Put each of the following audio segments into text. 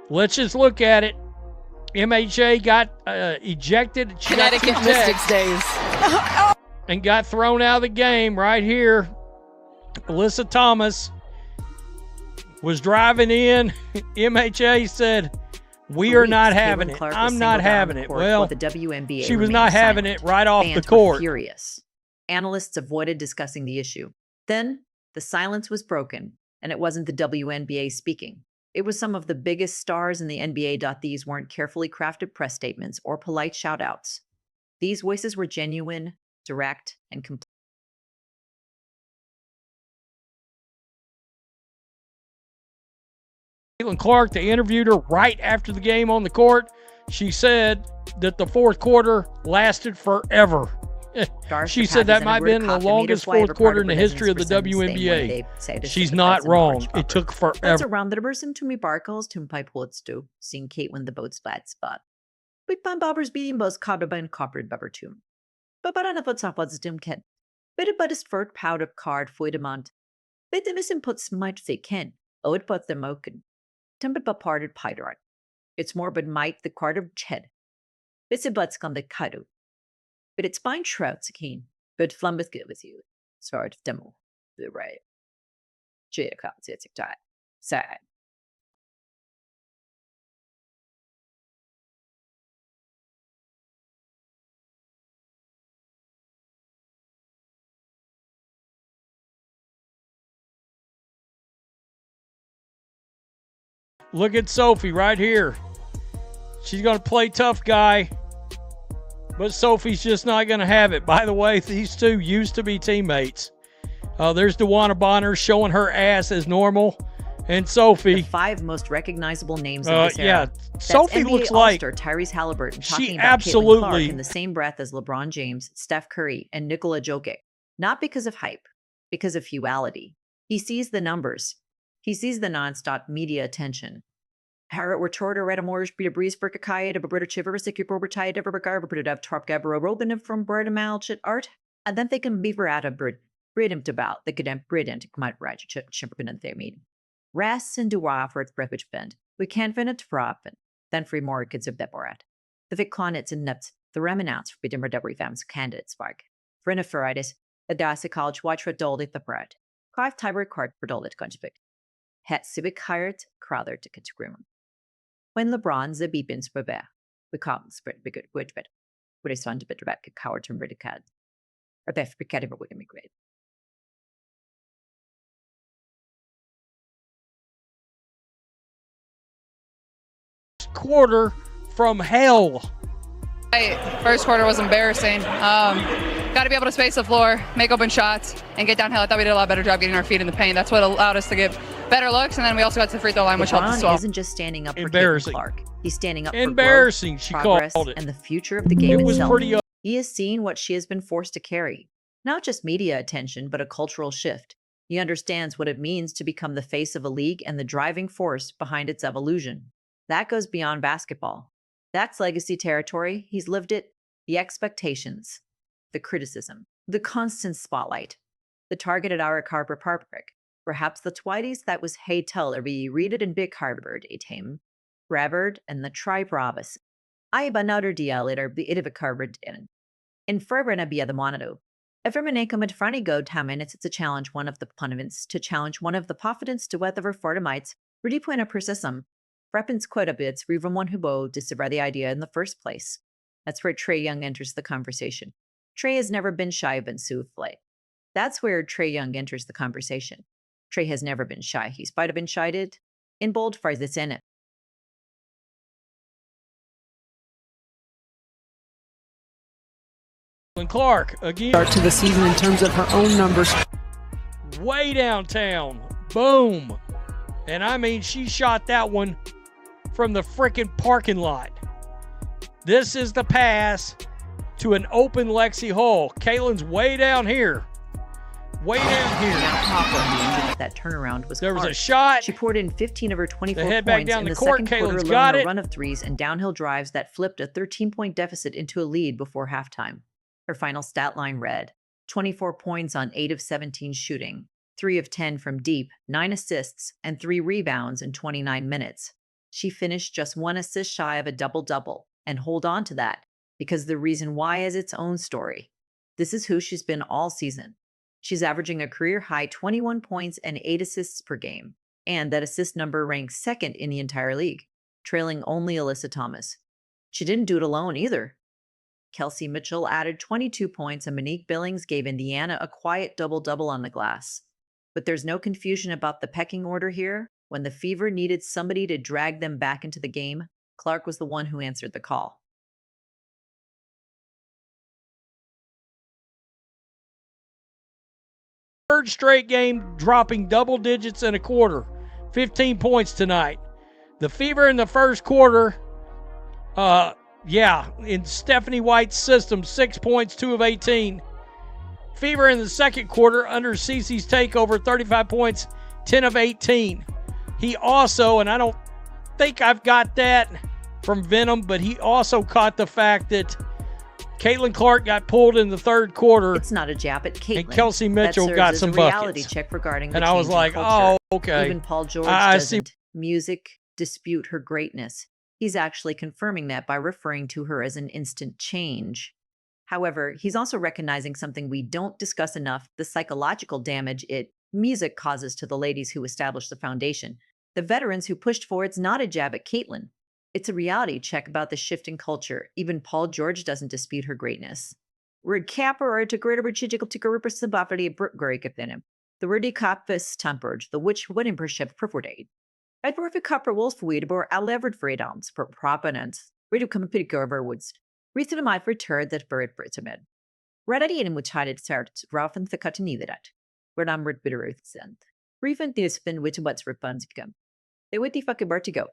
Let's just look at it. MHA got ejected. Connecticut Mystics days. And got thrown out of the game right here. Alyssa Thomas was driving in. MHA said, we are not having it. I'm not having it. Well, the WNBA she was not having it right off the court. Furious. Analysts avoided discussing the issue. Then the silence was broken, and it wasn't the WNBA speaking. It was some of the biggest stars in the NBA. These weren't carefully crafted press statements or polite shout-outs. These voices were genuine, direct, and complete. Caitlin Clark, they interviewed her right after the game on the court. She said that the fourth quarter lasted forever. She said that might have been the longest fourth quarter in the history of the WNBA. She's not wrong. It took forever. That's around the person to me barkles to my ports to seeing Kate when the boat's flat spot. Big pan bobbers being both cobber and coppered bubber too. But I never thought was dim ken. Bitte but is furt powder card for the month. Bitte miss puts might they can. Oh, it puts them oaken. Timbit but parted pydart. It's more but might the card of ched. Bissy butts come the kadu. But it's fine shrouds keen. But flumbeth good with you. Sort of demo. The right. Chia comes it's time. Sad. Look at Sophie right here. She's going to play tough guy, but Sophie's just not going to have it. By the way, these two used to be teammates. There's DeWanna Bonner showing her ass as normal, and Sophie. The 5 most recognizable names of this era. Yeah, Sophie NBA looks like Tyrese Halliburton she talking about absolutely Caitlin Clark in the same breath as LeBron James, Steph Curry, and Nikola Jokic. Not because of hype, because of humanity. He sees the numbers. He sees the nonstop media attention. Harriet were torta red amorish be a breeze for kakaya to bebrida chiver sick over tide ever begar bebrida have top gabro robin from bird a mal chit art, and then they can beaver out a bird him to bout the cadem brid and to come out right chimperpin and their meeting. Ras and duwa for its brevich bend. We can't fin it to proppen. Then free more kids of Deporat. The Vic clonets and nuts, the reminants for bidimmer debris fams candidate spark. Friniferitis, a dasa college watch for dole the bread. Clive Tiber card for dole it conjugate. Het civic hired, crowther to catagrimum. When LeBron the beepins beber, we can't spread big good bit. With a son to bit about coward to rid a cad. Or beth be cat ever would immigrate. Quarter from hell. First quarter was embarrassing. Got to be able to space the floor, make open shots, and get downhill. I thought we did a lot better job getting our feet in the paint. That's what allowed us to get better looks, and then we also got to the free throw line, which helped as well. Isn't just standing up for Caitlin Clark. He's standing up for embarrassing. Growth, She progress, called it, and the future of the game it was itself. Pretty. He has seen what she has been forced to carry. Not just media attention, but a cultural shift. He understands what it means to become the face of a league and the driving force behind its evolution. That goes beyond basketball. That's legacy territory. He's lived it. The expectations, the criticism, the constant spotlight, the targeted hour carper parbrick, perhaps the twities that was hey tell or be read it in big Harvard a tame, Ravard and the tribe Robus. I banauder dia later the idivic Harvard in ferberna be the monado. Evermanacum at front go 10 minutes it's a challenge one of the punivants to challenge one of the confidence to weather fortimites, really point a persistum. Freppins quota bits, revam one hubo disavow the idea in the first place. That's where Trae Young enters the conversation. Trae has never been shy of souffle. That's where Trae Young enters the conversation. Trae has never been shy. He's might have been shied in bold phrase that's in it. Clark again. Start to the season in terms of her own numbers. Way downtown. Boom. And I mean, she shot that one from the freaking parking lot. This is the pass to an open Lexi Hall. Caitlin's way down here. Way down here. That turnaround was There was hard. A shot. She poured in 15 of her 24 head points back down in the the court. second Caitlin's quarter got alone, it. a run of threes and downhill drives that flipped a 13-point deficit into a lead before halftime. Her final stat line read, 24 points on 8 of 17 shooting, 3 of 10 from deep, 9 assists, and 3 rebounds in 29 minutes. She finished just 1 assist shy of a double-double, and hold on to that, because the reason why is its own story. This is who she's been all season. She's averaging a career-high 21 points and 8 assists per game, and that assist number ranks second in the entire league, trailing only Alyssa Thomas. She didn't do it alone either. Kelsey Mitchell added 22 points and Monique Billings gave Indiana a quiet double-double on the glass. But there's no confusion about the pecking order here. When the Fever needed somebody to drag them back into the game, Clark was the one who answered the call. Third straight game dropping double digits in a quarter. 15 points tonight. The Fever in the first quarter, in Stephanie White's system, 6 points, 2 of 18. Fever in the second quarter under Cece's takeover, 35 points, 10 of 18. He also, and I don't think I've got that from Venom, but he also caught the fact that Caitlin Clark got pulled in the third quarter. It's not a jab at Caitlin. And Kelsey Mitchell that got serves some as a reality buckets. check regarding the And I was changing like, culture. oh, okay. Even Paul George I doesn't music dispute her greatness. He's actually confirming that by referring to her as an instant change. However, he's also recognizing something we don't discuss enough, the psychological damage music causes to the ladies who established the foundation. The veterans who pushed for it's not a jab at Caitlin. It's a reality check about the shifting culture. Even Paul George doesn't dispute her greatness. Word capper or to greater chichical to representability of the wordy capus tempered, the which would impership preferred. At worth a copper wolf weed or a levered freedoms for proponents. Read come pick over woods. Reason of my for turd that bird Brittamed. Ready in which had it started rough and the cut neither that. Where numbered bitter earth sent. Refund this spin which what's refunds become. They would the fucking bird to go.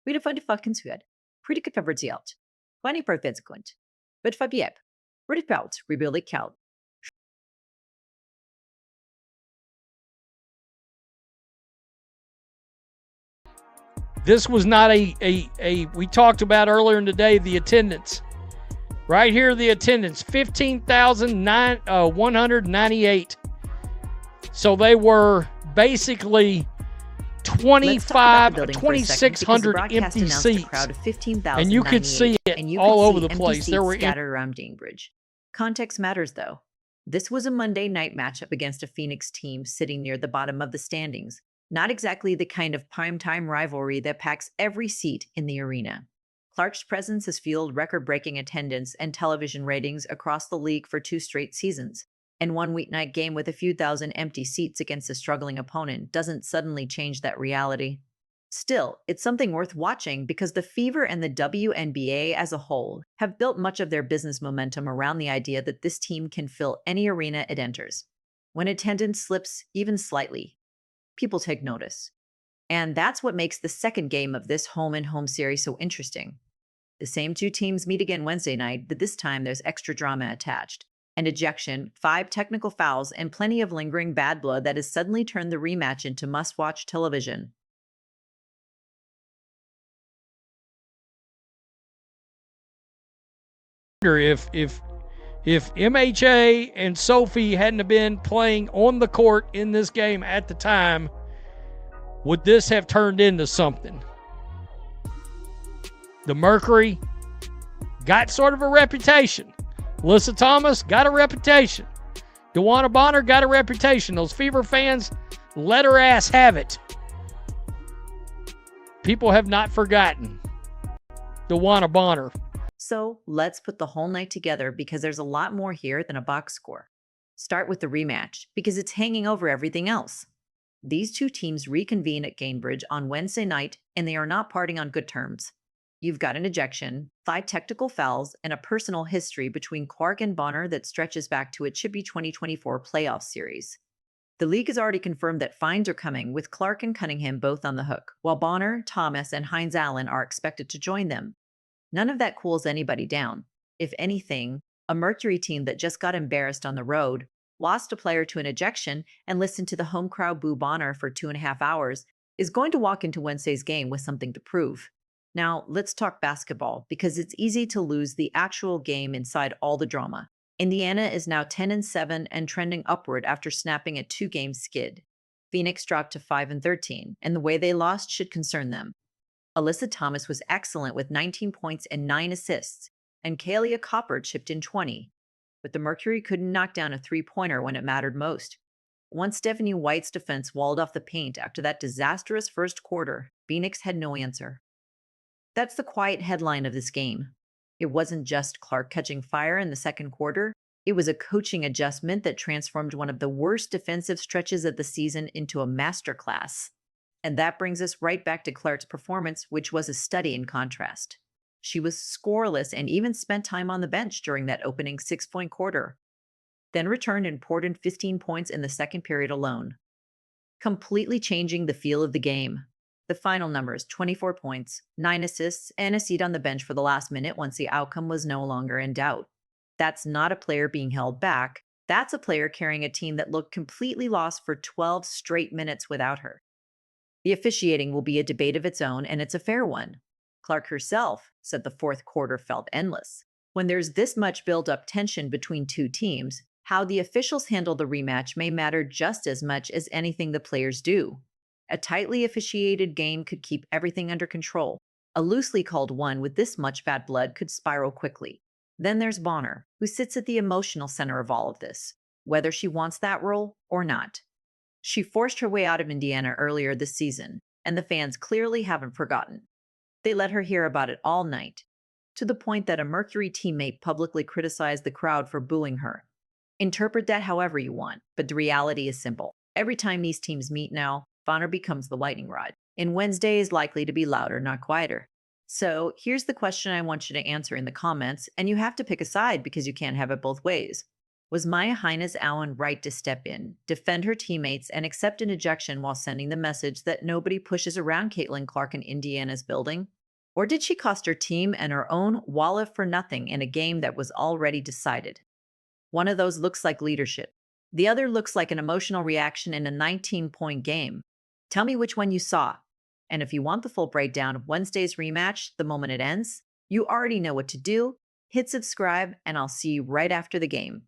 We'd have funny fucking sweat. Pretty good covered out. Funny per consequent. But Fabiep. Ready pelt, rebuild it count. This was not we talked about earlier in the day, the attendance. Right here, the attendance, 15,198. So they were basically 2,600 empty seats. Crowd of and you could see it all over the place. There were scattered around Dingbridge. Context matters, though. This was a Monday night matchup against a Phoenix team sitting near the bottom of the standings. Not exactly the kind of primetime rivalry that packs every seat in the arena. Clark's presence has fueled record-breaking attendance and television ratings across the league for 2 straight seasons. And one weeknight game with a few thousand empty seats against a struggling opponent doesn't suddenly change that reality. Still, it's something worth watching because the Fever and the WNBA as a whole have built much of their business momentum around the idea that this team can fill any arena it enters. When attendance slips even slightly, people take notice. And that's what makes the second game of this home-and-home series so interesting. The same 2 teams meet again Wednesday night, but this time there's extra drama attached. An ejection, 5 technical fouls, and plenty of lingering bad blood that has suddenly turned the rematch into must-watch television. If MHA and Sophie hadn't have been playing on the court in this game at the time, would this have turned into something? The Mercury got sort of a reputation. Alyssa Thomas got a reputation. DeWanna Bonner got a reputation. Those Fever fans let her ass have it. People have not forgotten DeWanna Bonner. So let's put the whole night together because there's a lot more here than a box score. Start with the rematch because it's hanging over everything else. These 2 teams reconvene at Gainbridge on Wednesday night and they are not parting on good terms. You've got an ejection, 5 technical fouls, and a personal history between Clark and Bonner that stretches back to a chippy 2024 playoff series. The league has already confirmed that fines are coming, with Clark and Cunningham both on the hook, while Bonner, Thomas, and Hines Allen are expected to join them. None of that cools anybody down. If anything, a Mercury team that just got embarrassed on the road, lost a player to an ejection, and listened to the home crowd boo Bonner for 2.5 hours, is going to walk into Wednesday's game with something to prove. Now, let's talk basketball, because it's easy to lose the actual game inside all the drama. Indiana is now 10-7 and trending upward after snapping a 2-game skid. Phoenix dropped to 5-13, and the way they lost should concern them. Alyssa Thomas was excellent with 19 points and 9 assists, and Kalia Copper chipped in 20. But the Mercury couldn't knock down a three-pointer when it mattered most. Once Stephanie White's defense walled off the paint after that disastrous first quarter, Phoenix had no answer. That's the quiet headline of this game. It wasn't just Clark catching fire in the second quarter. It was a coaching adjustment that transformed one of the worst defensive stretches of the season into a masterclass. And that brings us right back to Clark's performance, which was a study in contrast. She was scoreless and even spent time on the bench during that opening 6-point quarter, then returned and poured in 15 points in the second period alone, completely changing the feel of the game. The final numbers: 24 points, 9 assists, and a seat on the bench for the last minute once the outcome was no longer in doubt. That's not a player being held back. That's a player carrying a team that looked completely lost for 12 straight minutes without her. The officiating will be a debate of its own, and it's a fair one. Clark herself said the fourth quarter felt endless. When there's this much built-up tension between two teams, how the officials handle the rematch may matter just as much as anything the players do. A tightly officiated game could keep everything under control. A loosely called one with this much bad blood could spiral quickly. Then there's Bonner, who sits at the emotional center of all of this, whether she wants that role or not. She forced her way out of Indiana earlier this season, and the fans clearly haven't forgotten. They let her hear about it all night, to the point that a Mercury teammate publicly criticized the crowd for booing her. Interpret that however you want, but the reality is simple. Every time these teams meet now, Bonner becomes the lightning rod, and Wednesday is likely to be louder, not quieter. So here's the question I want you to answer in the comments, and you have to pick a side because you can't have it both ways. Was Maya Hines Allen right to step in, defend her teammates, and accept an ejection while sending the message that nobody pushes around Caitlin Clark in Indiana's building? Or did she cost her team and her own wallet for nothing in a game that was already decided? One of those looks like leadership. The other looks like an emotional reaction in a 19-point game. Tell me which one you saw. And if you want the full breakdown of Wednesday's rematch the moment it ends, you already know what to do. Hit subscribe, and I'll see you right after the game.